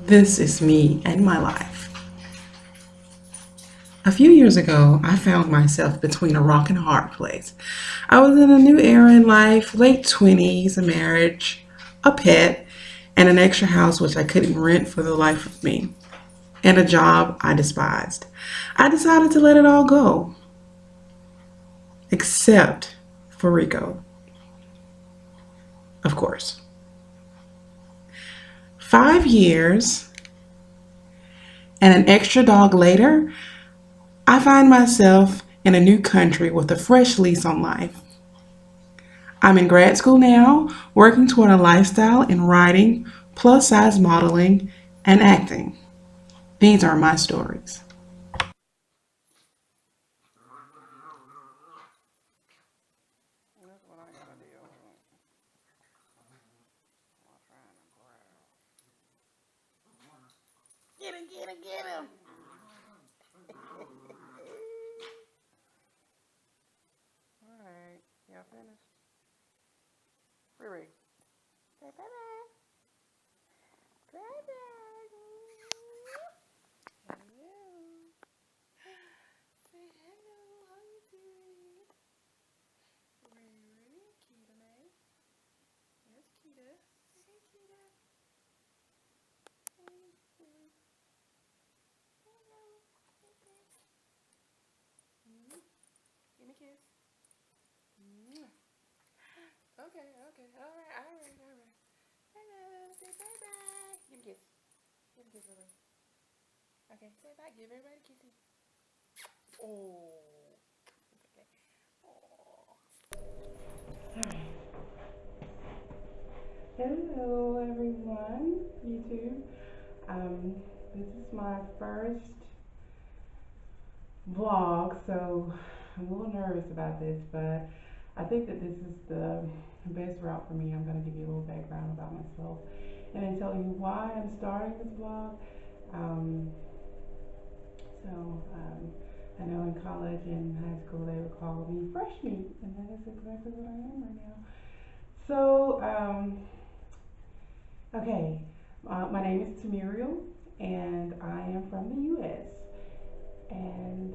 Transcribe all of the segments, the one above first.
This is me and my life. A few years ago, I found myself between a rock and a hard place. I was in a new era in life, late 20s, a marriage, a pet, and an extra house which I couldn't rent for the life of me, and a job I despised. I decided to let it all go, except for Rico, of course. 5 years and an extra dog later, I find myself in a new country with a fresh lease on life. I'm in grad school now, working toward a lifestyle in writing, plus size modeling, and acting. These are my stories. Get him, get him, get him. All right, y'all finished? Riri. Say bye-bye. Bye-bye. Hello. Say hello. How you doing? Riri. Kita, May. Yes, Kita. Hey, Kita. Hey, Riri. Hello. Hey, babe. Give me a kiss. Okay, okay. All right, all right, all right. Hello. Say bye-bye. Give me a kiss. Give me a kiss, Riri. Okay, say bye. Give everybody a kissy. Oh. Okay. Oh. Hello, everyone. YouTube. This is my first vlog, so I'm a little nervous about this, but I think that this is the best route for me. I'm going to give you a little background about myself and then tell you why I'm starting this vlog. Um, so, I know in college and high school they would call me fresh meat, and that is exactly what I am right now. So, okay, my name is Tamiriel, and I am from the U.S. and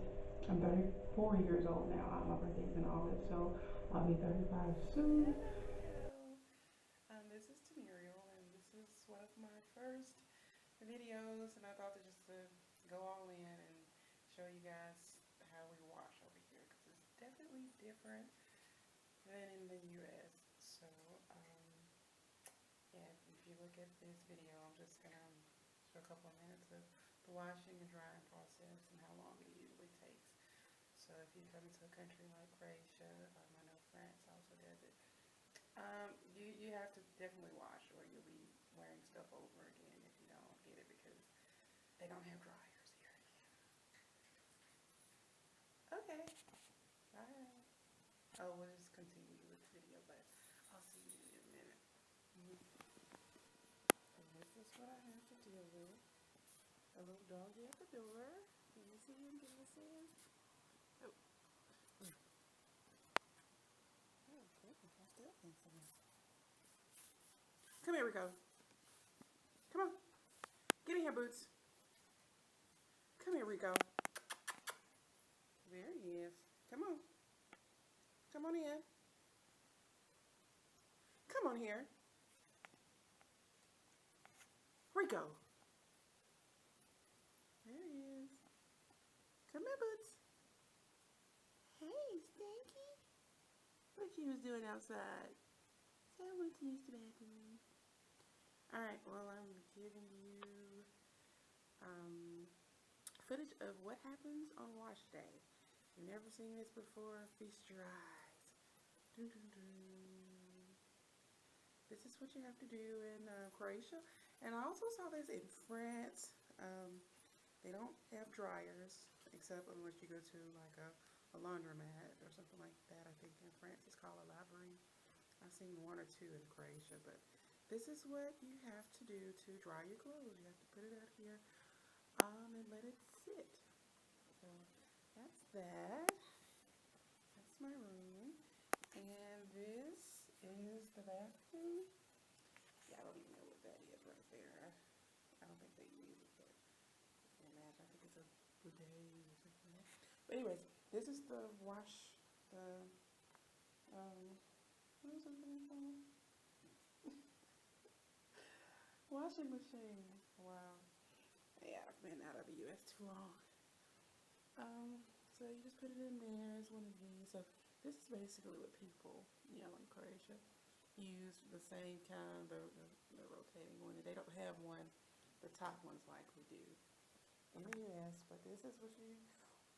I'm 34 years old now. My birthday's in August, so I'll be 35 soon. Hello. This is Tamiriel, and this is one of my first videos, and I thought to just go all in and show you guys how we wash over here, because it's definitely different than in the U.S. So, yeah, if you look at this video, I'm just gonna show a couple of minutes of the washing and drying process and how long it usually takes. So if you come to a country like Croatia, I know France also does it, you have to definitely wash or you'll be wearing stuff over again if you don't get it because they don't have dryers here. Okay, alright. Oh, we'll just continue with the video, but I'll see you in a minute. And this is what I have to deal with. A little doggy at the door. Can you see him? Can you see him? Oh. Oh, goodness, I still can't see him. Come here, Rico. Come on. Get in here, Boots. Come here, Rico. There he is. Come on. Come on in. Come on here. Rico. There he is. Come here, Boots. Hey, Stanky. What you was doing outside? So I went to use the bathroom. Alright, well, I'm giving you footage of what happens on wash day. If you've never seen this before, feast your eyes. Dun, dun, dun. This is what you have to do in Croatia. And I also saw this in France. They don't have dryers, except unless you go to like a laundromat or something like that. I think in France it's called a laverie. I've seen one or two in Croatia, but this is what you have to do to dry your clothes. You have to put it out here and let it sit. So that's that. That's my room. And this is the bathroom. Yeah, I don't even know what that is right there. I don't think if they use it, but I imagine, I think it's a bidet or something like that. But anyways, this is the what is it called? Washing machine. Wow. Yeah, I've been out of the U.S. too long. So you just put it in there. It's one of these. So this is basically what people, in Croatia use the same kind, the rotating one. They don't have one, the top ones like we do in the U.S. But this is what you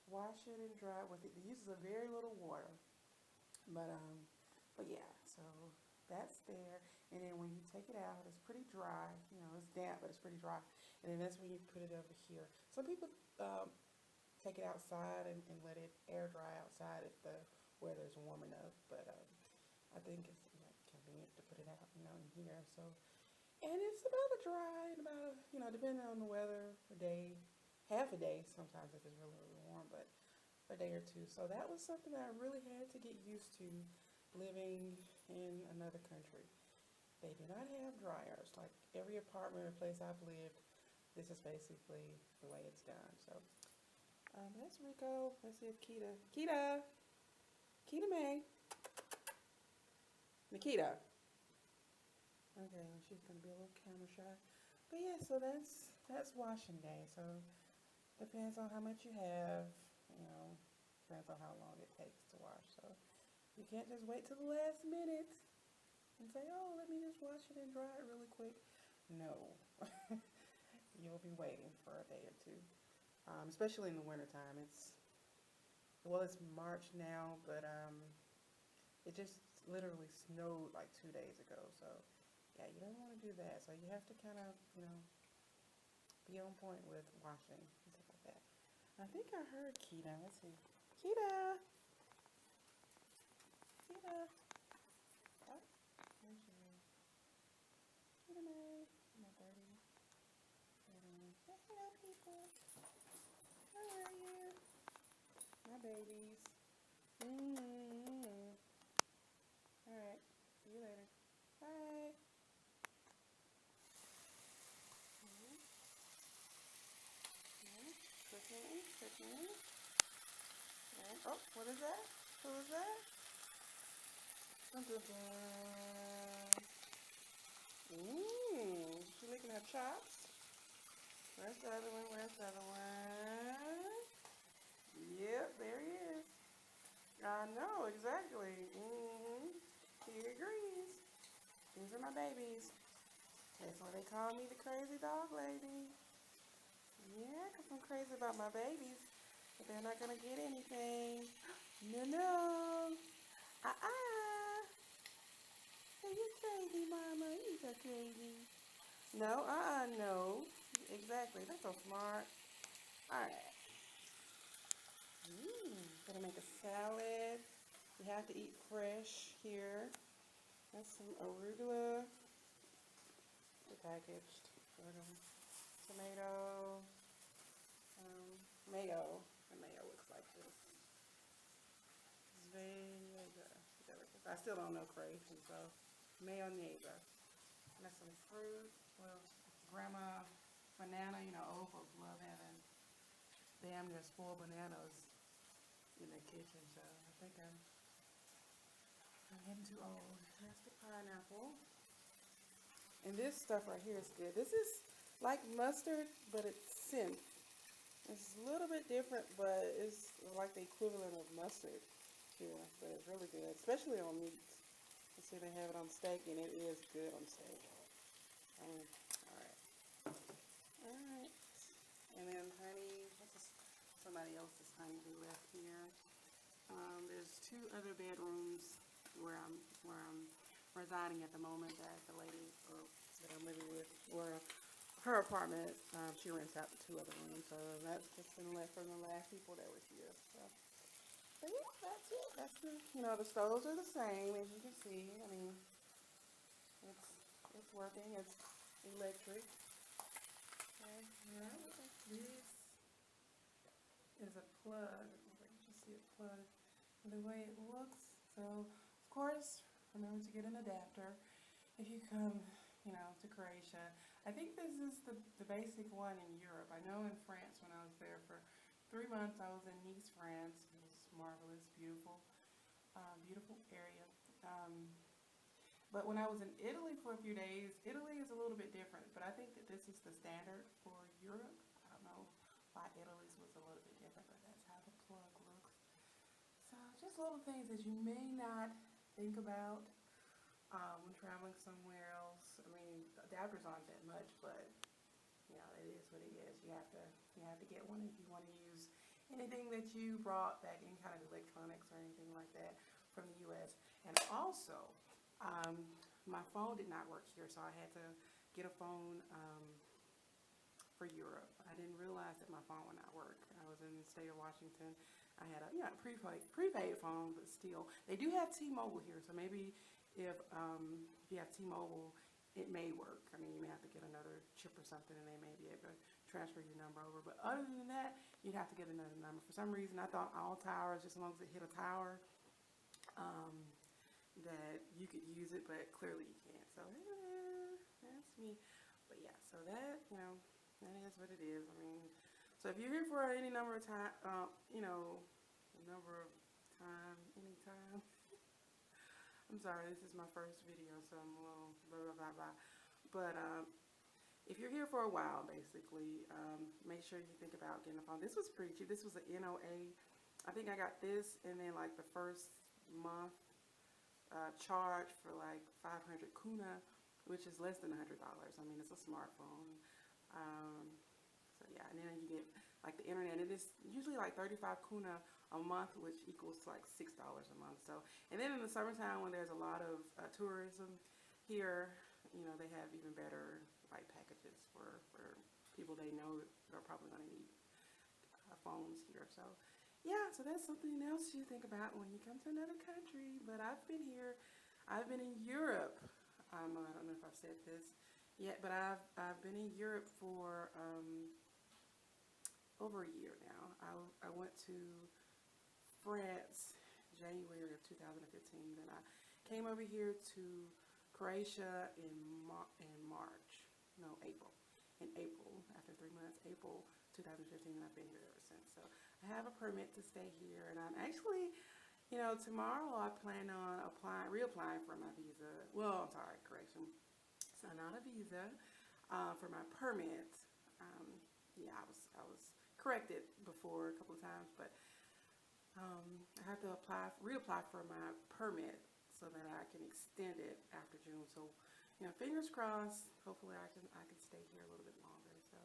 wash it and dry with. It uses a very little water, but yeah. So that's there. And then when you take it out, it's pretty dry. It's damp, but it's pretty dry. And then that's when you put it over here. Some people take it outside and let it air dry outside if the weather's warm enough. But I think it's convenient to put it out, in here. So, and it's about a dry, depending on the weather, a day, half a day sometimes if it's really, really warm, but a day or two. So that was something that I really had to get used to living in another country. They do not have dryers. Like every apartment or place I've lived, this is basically the way it's done. So that's Rico. Let's see if Kita May. Nikita. Okay, she's gonna be a little camera shy. But yeah, so that's washing day. So depends on how much you have, depends on how long it takes to wash. So you can't just wait till the last minute and say, oh, let me just wash it and dry it really quick. No. You'll be waiting for a day or two. Especially in the wintertime. It's March now, but it just literally snowed like 2 days ago. So yeah, you don't want to do that. So you have to kind of, be on point with washing and stuff like that. I think I heard Kita. Let's see. Kita! Oh, there she is. Kita May. My birdie. Say hello, people. How are you? My babies. Alright. See you later. Bye. Cooking. And, oh, what is that? Who is that? Dun, dun, dun. She licking her chops. Where's the other one? Yep, there he is. I know, exactly. He agrees. These are my babies. That's why they call me the crazy dog lady. Yeah, because I'm crazy about my babies. But they're not going to get anything. No. Hey, you crazy, mama. You so crazy. No, no. Exactly. That's so smart. Alright. Gonna make a salad. You have to eat fresh here. That's some arugula. Packaged. Tomato. Mayo. The mayo looks like this. I still don't know Croatian, so mayonnaise. And that's some fruit. Well, grandma banana, old folks love having damn near spoiled bananas in their kitchen, so I think I'm getting too old. That's the pineapple. And this stuff right here is good. This is like mustard, but it's synth. It's a little bit different, but it's like the equivalent of mustard here. But it's really good, especially on meats. You see they have it on steak, and it is good on steak. Alright. And then honey, somebody else's honeydew left here. There's 2 other bedrooms where I'm residing at the moment that the lady that I'm living with, or her apartment, she rents out 2 other rooms, so that's just been left from the last people that were here. So yeah, that's it. That's the stoves are the same, as you can see. I mean, it's working. It's electric. Okay, this is a plug. You can see it plugged the way it looks. So of course, remember to get an adapter if you come, to Croatia. I think this is the basic one in Europe. I know in France when I was there for 3 months, I was in Nice, France. It was marvelous, beautiful, beautiful area. But when I was in Italy for a few days, Italy is a little bit different. But I think that this is the standard for Europe. I don't know why Italy's was a little bit different, but that's how the plug looks. So just little things that you may not think about when traveling somewhere else. I mean, adapters aren't that much, but you know, it is what it is. You have to get one if you want to use anything that you brought back, any kind of electronics or anything like that from the U.S. And also, my phone did not work here, so I had to get a phone for Europe. I didn't realize that my phone would not work. I was in the state of Washington. I had a prepaid phone, but still, they do have T-Mobile here, so maybe if you have T-Mobile, it may work. I mean, you may have to get another chip or something, and they may be able to transfer your number over. But other than that, you'd have to get another number. For some reason, I thought all towers, just as long as it hit a tower, that you could use it, but clearly you can't. So that's me. But yeah, so that, you know, that is what it is. I mean, so if you're here for any number of time, you know, anytime. I'm sorry, this is my first video, so I'm a little blah, blah, blah, blah. But if you're here for a while, basically, make sure you think about getting a phone. This was pretty cheap. This was an NOA. I think I got this, and then like the first month charge for like 500 kuna, which is less than $100. I mean, it's a smartphone. So yeah, and then you get like the internet. It is usually like 35 kuna a month, which equals like $6 a month. So, and then in the summertime when there's a lot of tourism here, you know, they have even better like packages for people they know that are probably going to need phones here. So yeah, so that's something else you think about when you come to another country. But I've been here, I've been in Europe. I don't know if I've said this yet, but I've been in Europe for over a year now. I went to France January of 2015. Then I came over here to Croatia in March. No, April. In April, after 3 months, April 2015, and I've been here ever since. So I have a permit to stay here, and I'm actually, you know, tomorrow I plan on reapplying for my visa. Well, I'm sorry, correction. So not a visa, for my permit. Yeah, I was corrected before a couple of times, but I have to reapply for my permit so that I can extend it after June. So, you know, fingers crossed. Hopefully, I can stay here a little bit longer. So,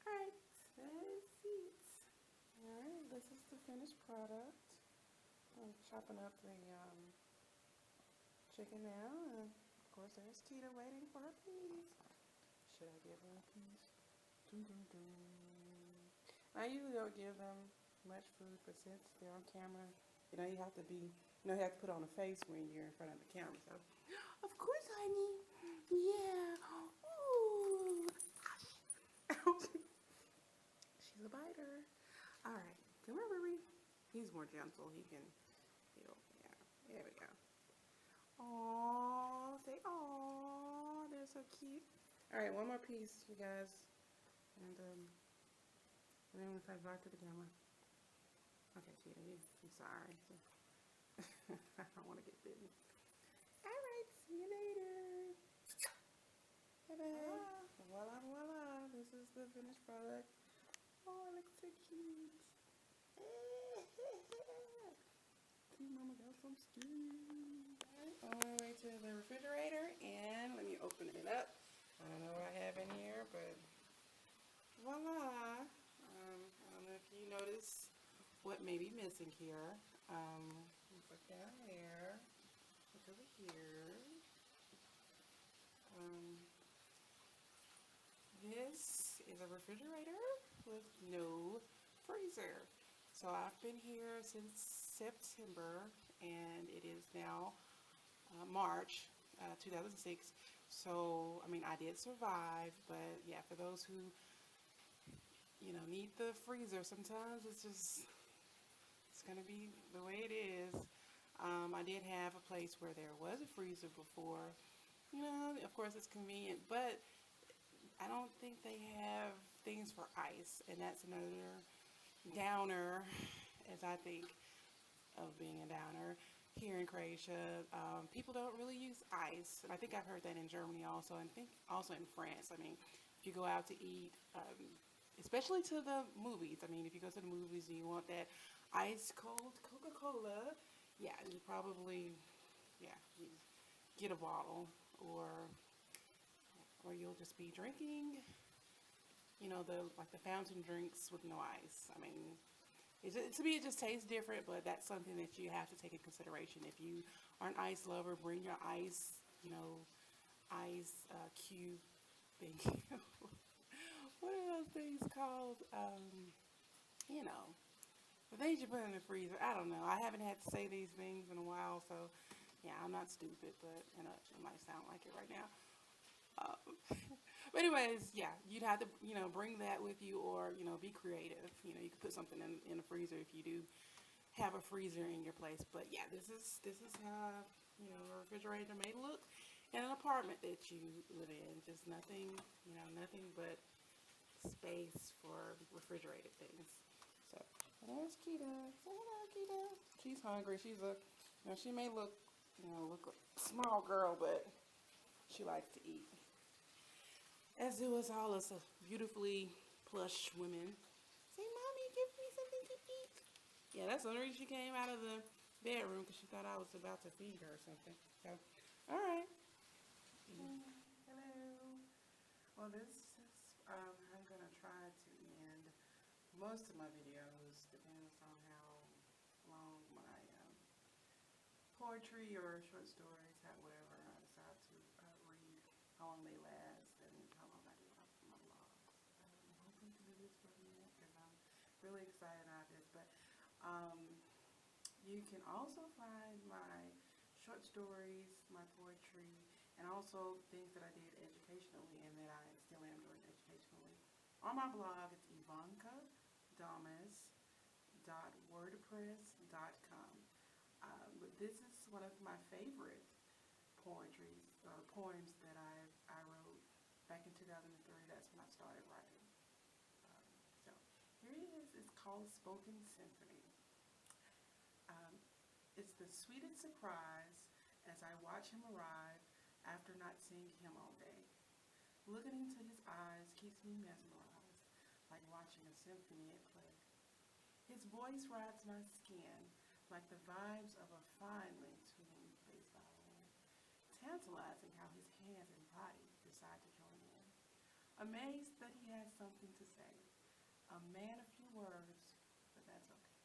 all right, that's it. All right, this is the finished product. I'm chopping up the chicken now, and of course, there's Tita waiting for her piece. Should I give her a piece? Dun, dun, dun. I usually don't give them much food, but since they're on camera, you know, you have to put on a face when you're in front of the camera. So, of course, honey. Yeah. Ooh. She's a biter. All right. Come here, Ruby. He's more gentle. Yeah. There we go. Aww. Say aww. They're so cute. All right. One more piece, you guys. And then we'll say back to the camera. Okay, Cheetah, I'm sorry. I don't want to get bitten. Alright, see you later. Bye-bye. Voila, voila. This is the finished product. Oh, it looks so cute. See, Mama got some skin. All the way to the refrigerator, and let me open it up. I don't know what I have in here, but voila. I don't know if you notice what may be missing here. Look down there. Look over here. This is a refrigerator with no freezer. So I've been here since September, and it is now March 2006. So, I mean, I did survive, but yeah, for those who, you know, need the freezer, sometimes it's going to be the way it is. I did have a place where there was a freezer before. You know, of course it's convenient, but I don't think they have things for ice, and that's another downer, as I think of being a downer. Here in Croatia, people don't really use ice, and I think I've heard that in Germany also, and I think also in France. I mean, if you go out to eat, especially to the movies. I mean, if you go to the movies and you want that ice cold Coca-Cola, yeah, you probably, yeah, you get a bottle, or you'll just be drinking, the like the fountain drinks with no ice. I mean, to me, it just tastes different, but that's something that you have to take in consideration. If you are an ice lover, bring your ice, ice cube thing. What are those things called? You know, the things you put in the freezer. I don't know. I haven't had to say these things in a while, so yeah, I'm not stupid, but it might sound like it right now. Um, but anyways, yeah, you'd have to, bring that with you, or be creative. You could put something in the freezer if you do have a freezer in your place. But yeah, this is how a refrigerator may look in an apartment that you live in. Just nothing, nothing but space for refrigerated things. So there's Kita. Say hello, Kita. She's hungry. She may look a small girl, but she likes to eat. As do us all as beautifully plush women. Say, Mommy, give me something to eat. Yeah, that's the only reason she came out of the bedroom, because she thought I was about to feed her or something. So, alright. Hello. Well, I'm going to try to end most of my videos, depends on how long my poetry or short stories, whatever I decide to read, how long they last, and how long I do my vlogs. I'm hoping to do this for a minute because I'm really excited about this. But you can also find my short stories, my poetry, and also things that I did educationally and that I still am doing educationally on my blog. It's ivanka.damas.wordpress.com. But this is one of my favorite poems that I wrote back in 2003. That's when I started writing. So here it is. It's called Spoken Symphony. It's the sweetest surprise as I watch him arrive after not seeing him all day. Looking into his eyes keeps me mesmerized, like watching a symphony at play. His voice rides my skin like the vibes of a finely tuned bass violin. Tantalizing how his hands and body decide to join in. Amazed that he has something to say. A man of few words, but that's okay.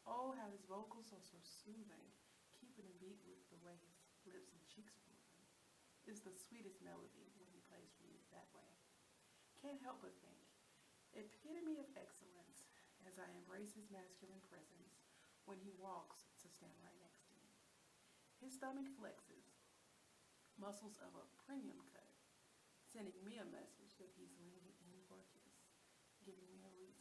Oh, how his vocals are so soothing, keeping in beat with the way his lips and cheeks are moving. It's the sweetest melody when he plays for me that way. Can't help but think, epitome of excellence, as I embrace his masculine presence when he walks to stand right next to me. His stomach flexes, muscles of a premium cut, sending me a message that he's leaning in for a kiss, giving me a reason